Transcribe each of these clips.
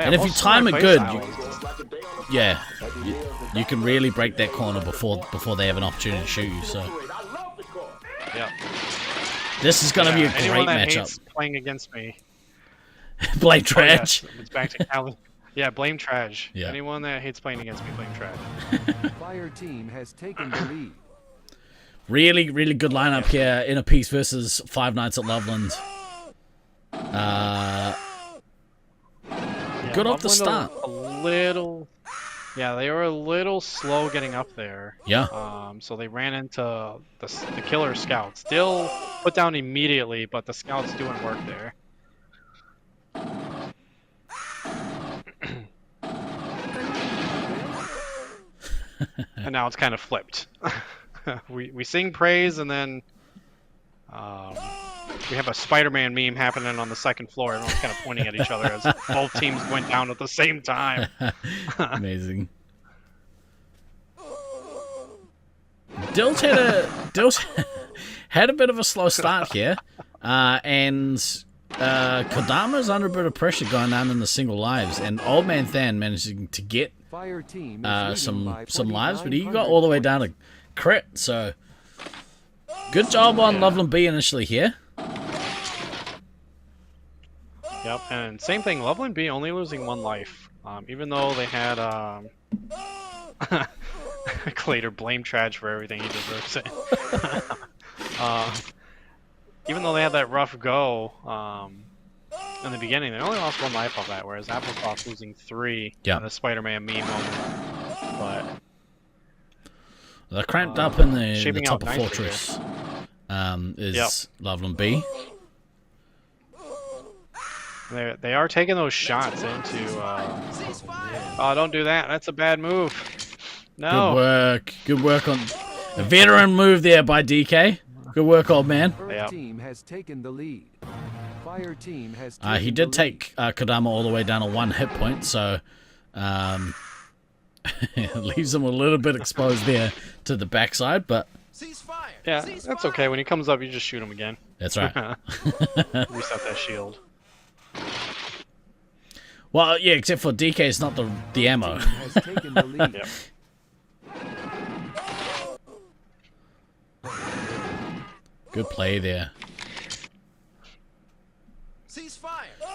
And if you time it good, you can really break that corner before they have an opportunity to shoot you. So, yeah, this is going to be a great matchup. Hates playing against me. Blame Trash. Oh, yes. It's back to Cali. Yeah, blame Trash. Yeah. Anyone that hates playing against me, blame Trash. Fire team has taken the lead. Really, really good lineup here. Inner Peace versus Five Nights at Loveland. Good off the start. A little. Yeah, they were a little slow getting up there. Yeah. So they ran into the killer scouts. Still put down immediately, but the scouts doing work there. And now it's kind of flipped. we sing praise, and then we have a Spider-Man meme happening on the second floor. Everyone's kind of pointing at each other as both teams went down at the same time. Amazing. Dilch had a bit of a slow start here, and Kodama's under a bit of pressure going down in the single lives, and Old Man Than managing to get some lives, but he got all the way down to crit. So good job on Loveland B initially here. Yep, and same thing. Loveland B only losing 1 life, even though they had Clater blame Traj for everything he deserves it. Even though they had that rough go in the beginning, they only lost 1 life off that, whereas Applesauce losing 3 in the Spider-Man meme moment. But they're cramped up in the top of Fortress. Is Loveland B. They are taking those shots into. Oh, don't do that. That's a bad move. No. Good work. Good work on a veteran move there by DK. Good work, old man. Fire team has taken the lead. Fire team has he did take Kodama all the way down to 1 hit point, so leaves him a little bit exposed there to the backside, but yeah, that's okay. When he comes up, you just shoot him again. That's right. Reset that shield. Well, yeah, except for DK, it's not the ammo. Has taken the lead. Yep. Good play there.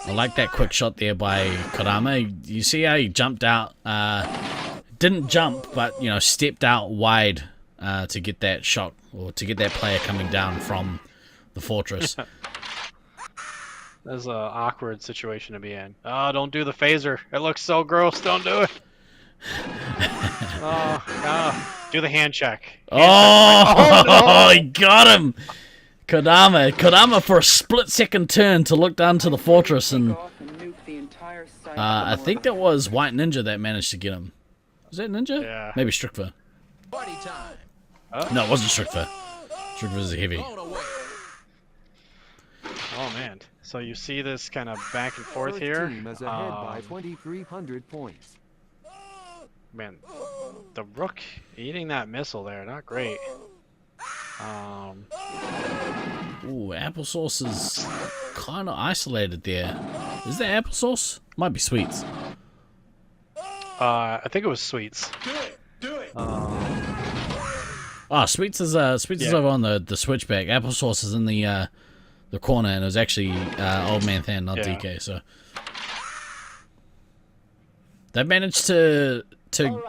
I like that quick shot there by Kodama. You see how he jumped out? Didn't jump, but stepped out wide to get that shot, or to get that player coming down from the fortress. That's an awkward situation to be in. Oh, don't do the phaser. It looks so gross. Don't do it. Do the hand check. Oh, he got him. Kodama for a split-second turn to look down to the fortress, and I think that was White Ninja that managed to get him. Was that Ninja? Yeah. Maybe Strickver. No, it wasn't Strickver. Strickver's a heavy. Oh man! So you see this kind of back and forth here. Team is ahead by 2,300 points. Man, the Rook eating that missile there, not great. Ooh, Applesauce is kind of isolated there. Is that Applesauce? Might be Sweets. I think it was Sweets. Do it. Oh, Sweets is over on the switchback. Applesauce is in the corner, and it was actually Old Man Than, not DK. So they managed to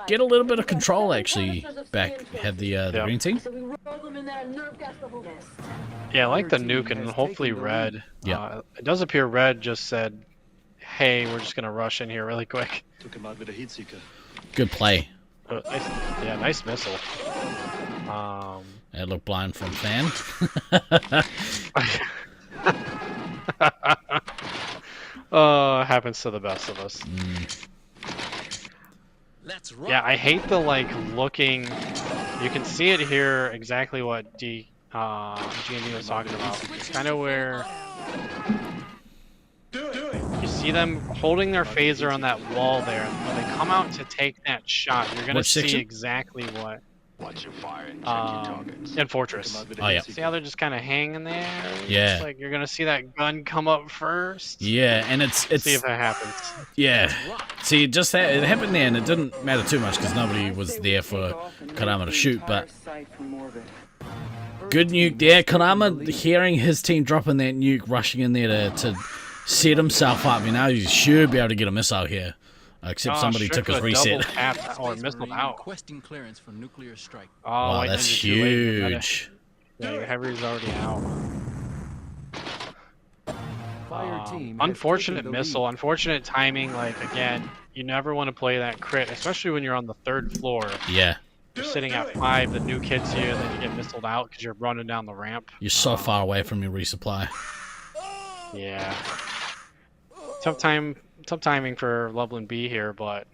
get a little bit of control actually back. Had the green team. Yeah, I like the nuke, and hopefully Red. Yeah. It does appear Red just said, "Hey, we're just gonna rush in here really quick." Took him out with a heat seeker. Good play. Nice missile. It looked blind from Than. Oh, it happens to the best of us. Yeah, I hate the looking. You can see it here exactly what GND was talking about. It's kind of where you see them holding their phaser on that wall there. When they come out to take that shot, you're gonna see exactly in Fortress. Oh, yeah. See how they're just kind of hanging there? Yeah. It's like you're gonna see that gun come up first. Yeah, and it's See if that happens. yeah. See, it happened there, and it didn't matter too much because nobody was there for Kodama to shoot. But good nuke there, Kodama hearing his team dropping that nuke, rushing in there to set himself up. You know, he should be able to get a missile here. Except somebody took his reset. Or missiled out. Clearance for nuclear strike. Oh, Wow, that's huge. Yeah, your heavy's already out. Fire team has Unfortunate taken the missile, lead. unfortunate timing. Like, again, you never want to play that crit, especially when you're on the 3rd floor. Yeah, You're sitting at 5, the nuke hits you, and then you get missiled out because you're running down the ramp. you're so far away from your resupply. Yeah. Tough timing for Loveland B here, but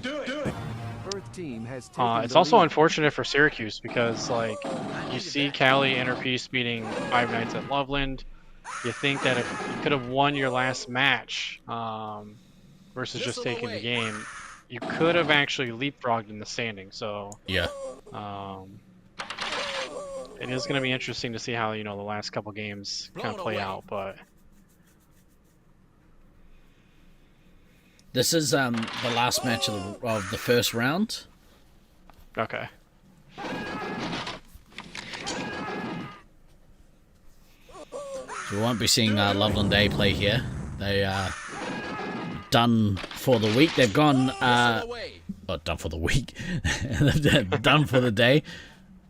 Earth team has taken it's the also lead. unfortunate for Syracuse because, like, you see Cali Interpiece beating 5 Nights at Loveland. You think that if you could have won your last match versus just taking the game, you could have actually leapfrogged in the standing. So Yeah. it is going to be interesting to see how, you know, the last couple games kind of play out. But This is the last match of the first round. okay. We won't be seeing Loveland A play here. They are done for the week. They've gone done for the week. They're done for the day.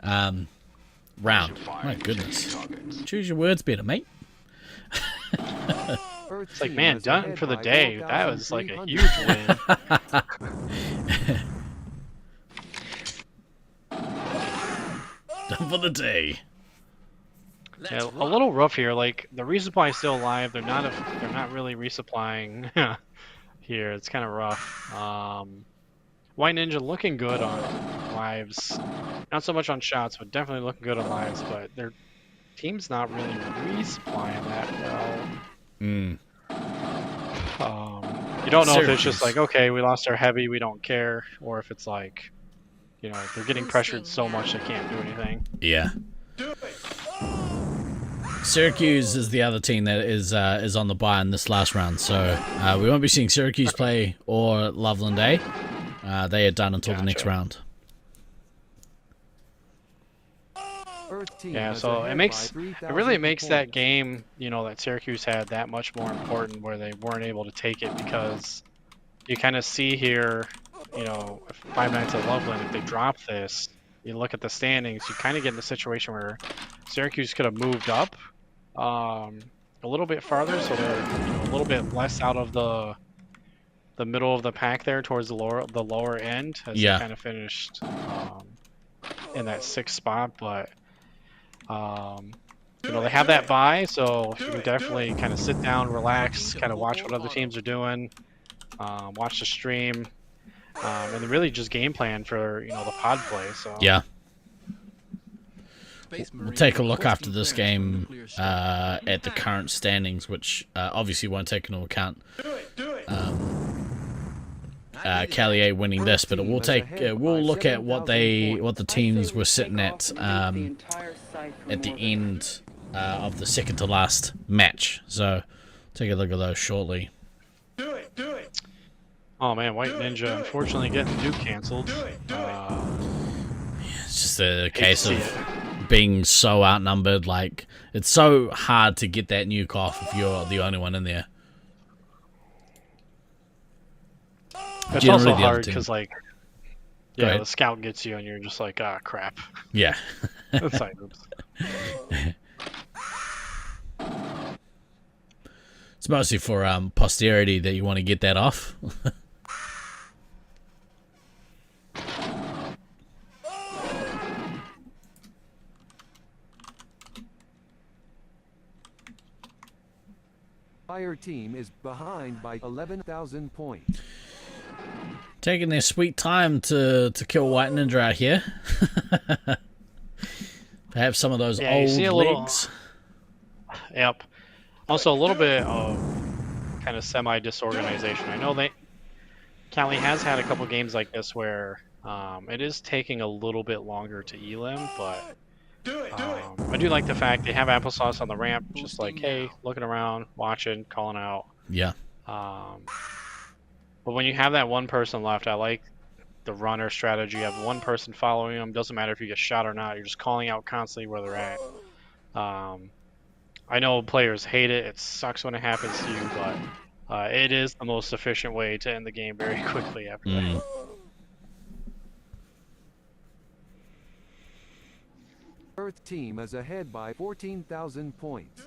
Round. My goodness. Choose your words better, mate. Earth It's like, team man, is done ahead for the by day. That was like a 4,300. huge win. Done for the day. Yeah, a little rough here. Like, the resupply is still alive. They're not really resupplying here. It's kind of rough. White Ninja looking good on lives. Not so much on shots, but definitely looking good on lives. But their team's not really resupplying that well. Mm. You don't know if it's Syracuse. just like, okay, we lost our heavy, we don't care, or if it's like, you know, they're getting pressured so much they can't do anything. Yeah. Syracuse is the other team that is on the bye in this last round, so we won't be seeing Syracuse play or Loveland A. They are done until the next round. Earth team Yeah, is so ahead it by really makes 3,000 that points. game, you know, that Syracuse had that much more important where they weren't able to take it because you kind of see here, you know, if 5 Nights at Loveland, if they drop this, you look at the standings, you kind of get in a situation where Syracuse could have moved up a little bit farther, so they're, you know, a little bit less out of the middle of the pack there towards the lower end as Yeah. they kind of finished in that 6th spot, but you know, they have that bye, so you can definitely kind of sit down, relax, kind of watch what other teams are doing, watch the stream, and then really just game plan for, you know, the pod play. So Yeah. We'll take a look after this game at the current standings, which obviously won't take into account Cali A winning this, but it will take we'll look at what the teams were sitting at the end of the second to last match. So take a look at those shortly. Oh man, White Ninja unfortunately getting Duke canceled. It's just a case see of being so outnumbered. Like, it's so hard to get that nuke off if you're the only one in there. It's Generally also the other hard team. because, like, Go yeah, ahead. the scout gets you and you're just like, ah, crap. Yeah. It's like, oops. It's mostly for posterity that you want to get that off. Fire team is behind by 11,000 points. Taking their sweet time to kill White Ninja out here. Perhaps some of those Yeah, you old see a little- legs. Yep. Also, a little bit of kind of semi-disorganization. I know Cali has had a couple games like this where It is taking a little bit longer to elim, but I do like the fact they have applesauce on the ramp, just like, hey, looking around, watching, calling out. Yeah. But when you have that one person left, I like the runner strategy. You have one person following them. Doesn't matter if you get shot or not. You're just calling out constantly where they're at. I know players hate it. It sucks when it happens to you, but it is the most efficient way to end the game very quickly after that. Earth team is ahead by 14,000 points.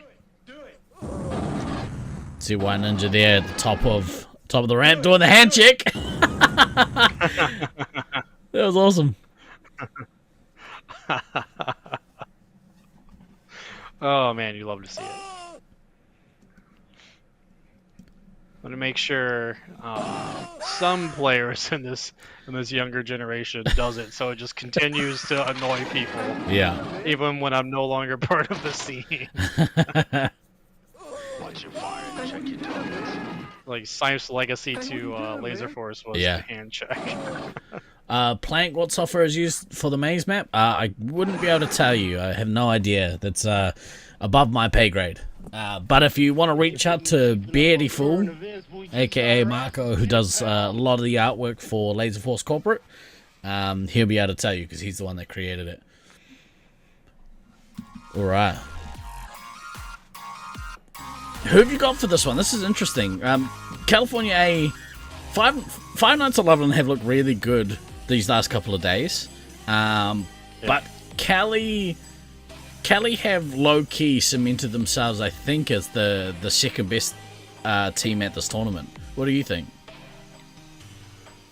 See White Ninja there at the top of the ramp doing the hand check. That was awesome. Oh man, you love to see it. I want to make sure some players in this younger generation does it, so it just continues to annoy people. Yeah. Even when I'm no longer part of the scene. Watch your fire and check your targets. Like Science Legacy to Laserforce was Yeah. the hand check. Plank, what software is used for the maze map? I wouldn't be able to tell you. I have no idea. That's above my pay grade. But if you want to reach out to Beardy Fool, aka Marco, who does a lot of the artwork for Laserforce Corporate, he'll be able to tell you because he's the one that created it. Alright. Who have you got for this one? This is interesting. California A, Five Nights at Loveland have looked really good these last couple of days. But Cali have low-key cemented themselves, I think, as the second best team at this tournament. What do you think?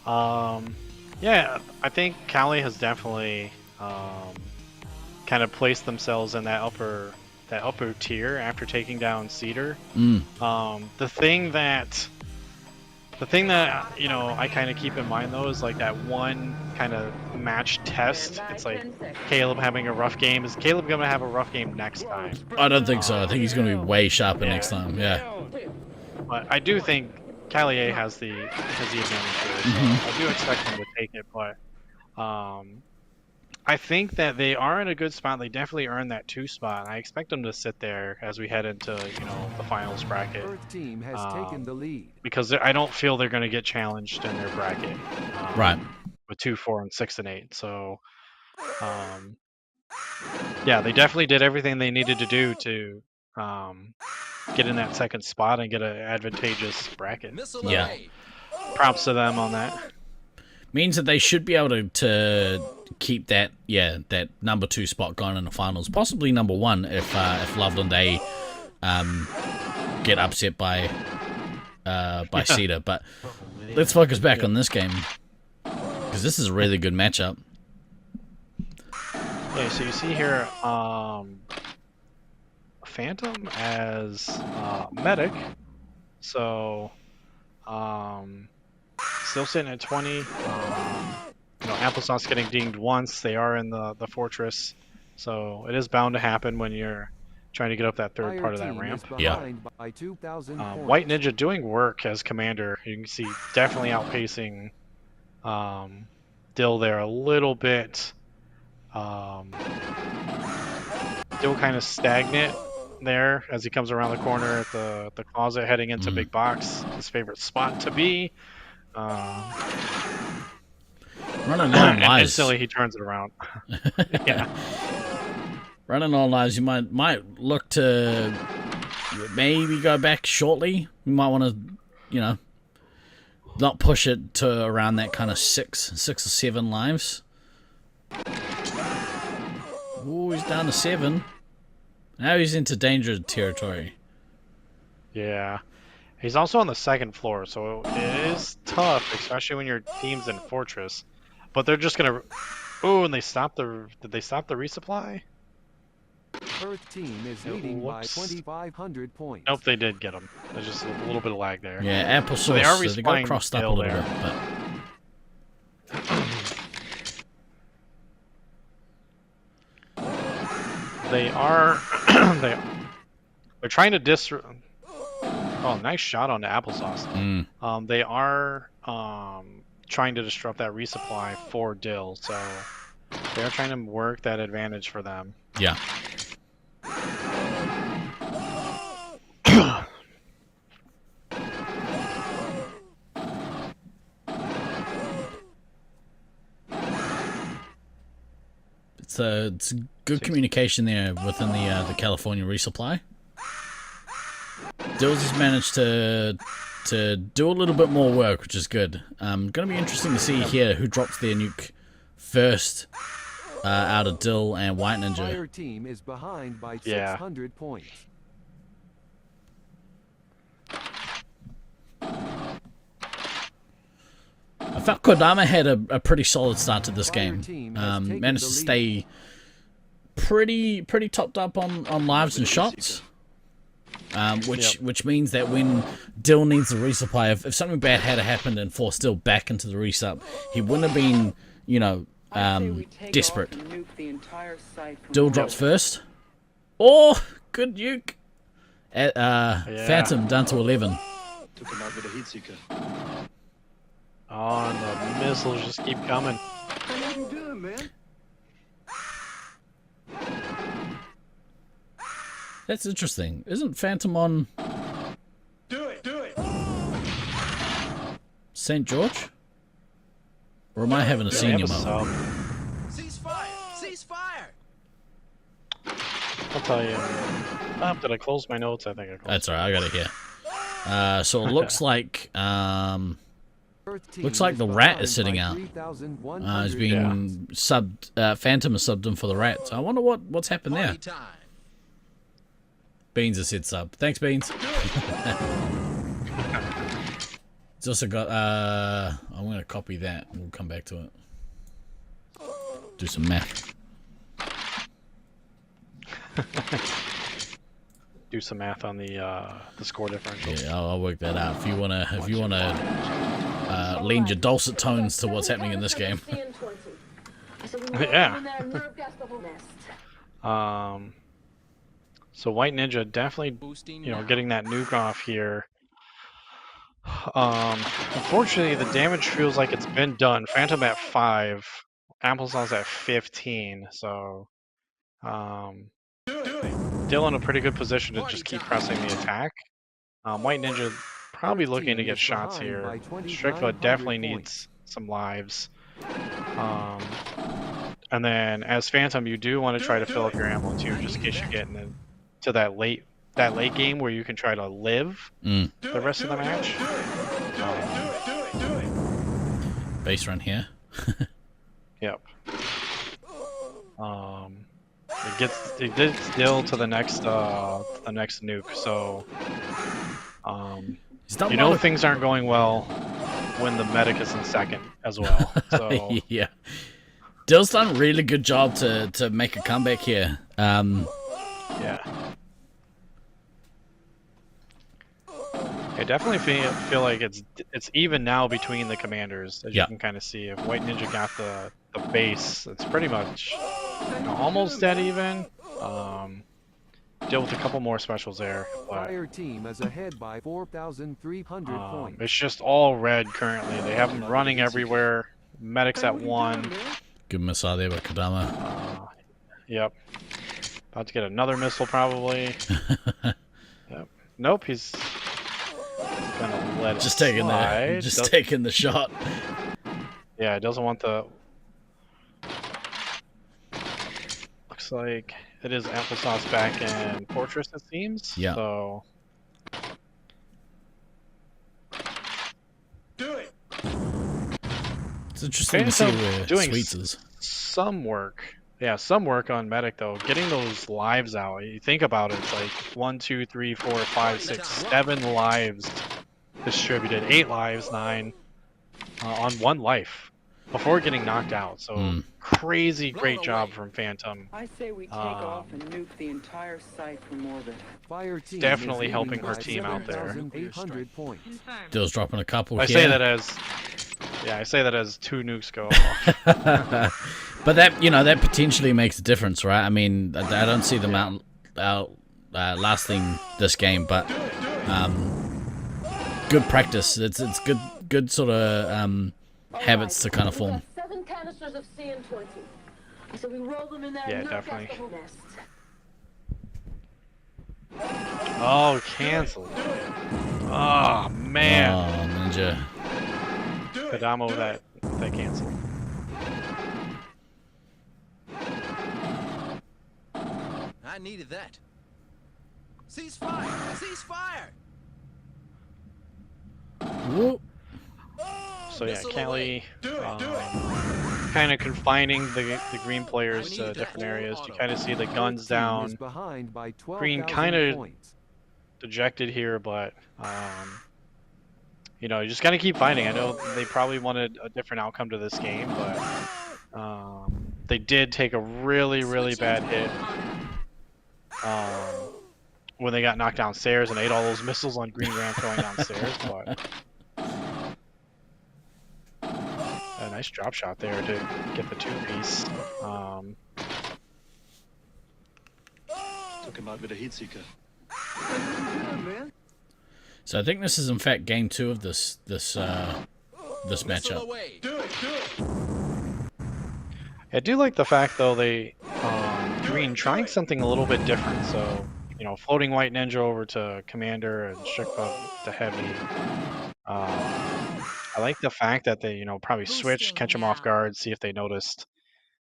Yeah, I think Cali has definitely kind of placed themselves in that upper tier after taking down Cedar. The thing that I kind of keep in mind though is like that one kind of match test. It's like Caleb having a rough game. Is Caleb gonna have a rough game next time? I don't think so. I think he's going to be way sharper next time. Yeah. But I do think Cali A has the advantage here. So I do expect them to take it, but I think that they are in a good spot. They definitely earned that 2 spot. I expect them to sit there as we head into the finals bracket. Earth team has taken the lead. Because I don't feel they're going to get challenged in their bracket. Right. With 2, 4, and 6 and 8. So, yeah, they definitely did everything they needed to do to get in that second spot and get an advantageous bracket. Yeah. Props to them on that. Means that they should be able to keep that number 2 spot going in the finals, possibly number 1 if Loveland A get upset by Cedar. But let's focus back on this game because this is a really good matchup. Okay, so you see here Phantom as medic, so still sitting at 20. Applesauce getting dinged once. They are in the fortress, so it is bound to happen when you're trying to get up that third part of that ramp. Yeah. By 2,000 points. White Ninja doing work as commander. You can see definitely outpacing Dill there a little bit. Dill kind of stagnant there as he comes around the corner at the closet heading into big box, his favorite spot to be. Running long and lives. instantly he turns it around. Yeah. Running long lives, you might look to maybe go back shortly. You might want to, not push it to around that kind of 6 or 7 lives. Ooh, he's down to 7. Now he's into danger territory. Yeah. He's also on the second floor, so it is tough, especially when your team's in Fortress. But they're just gonna. Oh, and they stopped the. Did they stop the resupply? Earth team is leading by 2,500 points. Nope, they did get him. There's just a little bit of lag there. Yeah, applesauce. So they are They got respawning crossed up a Dill little there. bit, They are. They're trying to Oh, nice shot on the applesauce. They are trying to disrupt that resupply for Dill. So they're trying to work that advantage for them. Yeah. It's good communication there within the California resupply. Dills has managed to do a little bit more work, which is good. Going to be interesting to see here who drops their nuke first out of Dill and White Ninja. Fire team is behind by 600 points. I felt Kodama had a pretty solid start to this game. Managed to stay pretty topped up on lives and shots. Which means that when Dill needs a resupply, if something bad had happened and forced Dill back into the resup, he wouldn't have been, you know, desperate. Dill drops first. Oh, good nuke. Phantom down to 11. Took him out with a heat seeker. Oh, and the missiles just keep coming. What are you doing, man? That's interesting. Isn't Phantom on Do it! St. George? Or am I having a senior mode? Cease fire! Cease fire! I'll tell you. Did I close my notes? I think I closed. That's alright, I got it here. So it looks like the rat is sitting out. He's being subbed. Phantom has subbed him for the rat. So I wonder what's happened there. Party time. Beans has hit sub. Thanks, Beans. It's also got. I'm gonna copy that. We'll come back to it. Do some math. Do some math on the score differential. Yeah, I'll work that out. If you wanna lend your dulcet tones to what's happening in this game. Yeah. So White Ninja definitely, Boosting getting that nuke off here. Unfortunately, the damage feels like it's been done. Phantom at 5, Applesauce at 15. So, Dill in a pretty good position to just keep pressing the attack. White Ninja probably looking to get shots here. Strickfoot definitely needs some lives. And then as Phantom, you do want to try to fill up your ammo too, just in case you're getting into that late game where you can try to live the rest of the match. Base run here. Yep. It gets Dill to the next nuke, so things aren't going well when the medic is in second as well. So yeah. Dill's done a really good job to make a comeback here. Yeah. I definitely feel like it's even now between the commanders, as you can kind of see. If White Ninja got the base, it's pretty much almost dead even. Deal with a couple more specials there. But, Fire team is ahead by 4,300 points. it's just all red currently. They have them running everywhere. Medics at 1. Good missile there by Kodama. Yep. About to get another missile probably. Yep. Nope, he's gonna let it slide. Taking the shot. Yeah, it doesn't want the. Looks like it is Applesauce back in Fortress, it seems. Yeah. So. It's interesting to see where doing Sweets is. Some work. Yeah, some work on Medic though. Getting those lives out. You think about it, it's like 1, 2, 3, 4, 5, 6, 7 lives distributed. 8 lives, 9 on 1 life before getting knocked out. So crazy great job from Phantom. I say we take off and nuke the entire site from orbit. Fire team Definitely is helping leading her by team out there. 7,800 points. Dill's dropping a couple I here. say that as 2 nukes go off. But that potentially makes a difference, right? I mean, I don't see them out lasting this game, but good practice. It's good sort of habits to kind of form. 7 canisters of CN20. So we roll them in there. Yeah, and knock out definitely. the whole nest. Oh, canceled. Oh man. Oh, Ninja. Kodama with that cancel. I needed that. Cease fire! Cease fire! Whoop. So yeah, Missile Kelly away. kind of confining the green players I to needed different that. areas. You Auto. kind of see the guns Team is down. behind by Green 12,000 kinda- points. Dejected here, but you know, you just gotta keep fighting. I know they probably wanted a different outcome to this game, but they did take a really, really bad hit when they got knocked downstairs and ate all those missiles on Green Ram throwing downstairs. But a nice drop shot there to get the 2-piece. Took him out with a heat seeker. So I think this is in fact game 2 of this Missile matchup. away. I do like the fact though they Green trying something a little bit different. So you know, floating White Ninja over to Commander and Strickbug to Heavy. I like the fact that they probably switched, catch them off guard, see if they noticed.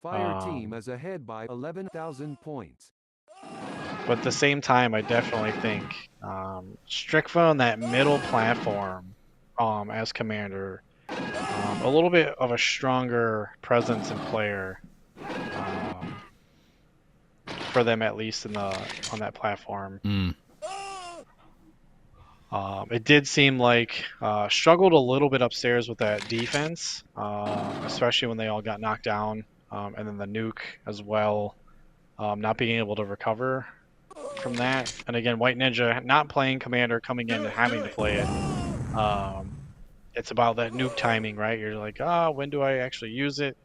Fire team is ahead by 11,000 points. But at the same time, I definitely think Strickfa on that middle platform as Commander, a little bit of a stronger presence and player for them, at least on that platform. Mm. It did seem like struggled a little bit upstairs with that defense, especially when they all got knocked down, and then the nuke as well, not being able to recover from that. And again, White Ninja not playing Commander, coming in and having to play it. It's about that nuke timing, right? You're like, when do I actually use it?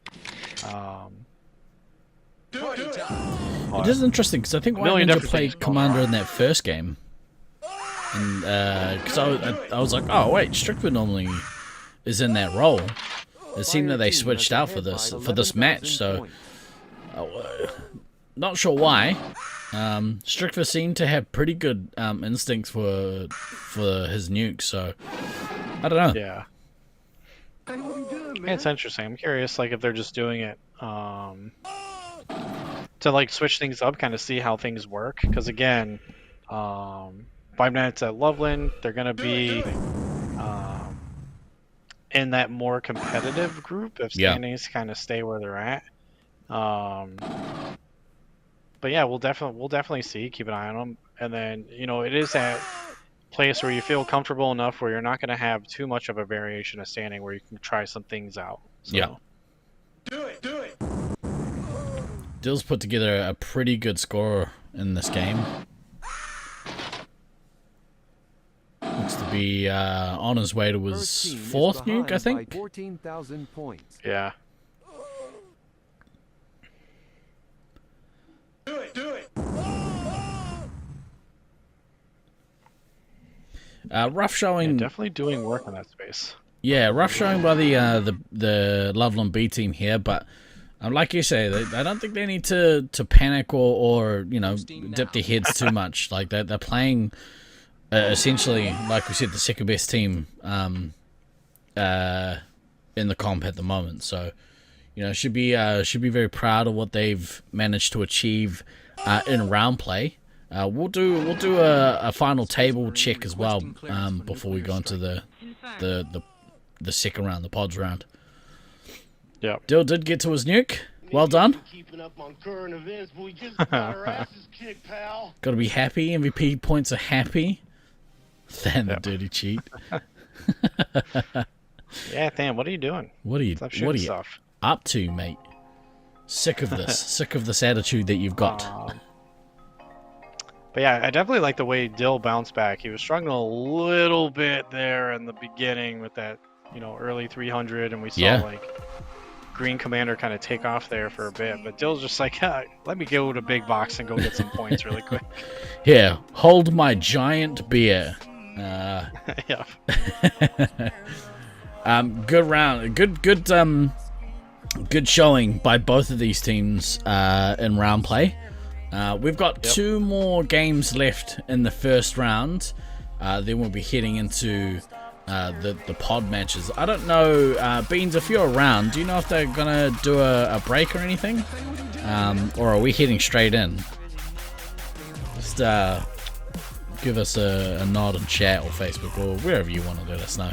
It is interesting because I think White million Ninja different things played going Commander on. in that first game, and because I was like, oh wait, Strickland normally is in that role. It seemed that they switched out for this match, so not sure why. Strickland seemed to have pretty good instincts for his nuke, so I don't know. Yeah. It's interesting. I'm curious, like, if they're just doing it to like switch things up, kind of see how things work. Because again, 5 Nights at Loveland, they're gonna be in that more competitive group if standings kind of stay where they're at. But yeah, we'll definitely see. Keep an eye on them, and then it is that place where you feel comfortable enough where you're not going to have too much of a variation of standing, where you can try some things out. So. Yeah. Do it. Dill's put together a pretty good score in this game. Looks to be on his way to his First team is 4th nuke, I behind by think. 14,000 points. Yeah. Do it. Rough showing. Definitely doing work in that space. Yeah, rough showing by the Loveland B team here, but like you say, I don't think they need to panic or dip their heads too much. Like they're playing essentially, like we said, the second best team in the comp at the moment. So should be very proud of what they've managed to achieve in round play. We'll do a final table check as well before we go into the second round, the pods round. Yep. Dill did get to his nuke. Well done. Keeping up on current events, but we just got our asses kicked, pal. Got to be happy. MVP points are happy. Than the dirty cheat. Yeah, Dan, what are you doing? What are you Stop shooting stuff. up to, mate? Sick of this. Sick of this attitude that you've got. But yeah, I definitely like the way Dill bounced back. He was struggling a little bit there in the beginning with that, early 300, and we saw like Green Commander kind of take off there for a bit. But Dill's just like, let me go to big box and go get some points really quick. Here, hold my giant beer. Yeah. Good round. Good showing by both of these teams in round play. We've got 2 more games left in the first round. Then we'll be heading into the pod matches. I don't know, Beans, if you're around, do you know if they're gonna do a break or anything? Or are we heading straight in? Just give us a nod in chat or Facebook or wherever you want to let us know.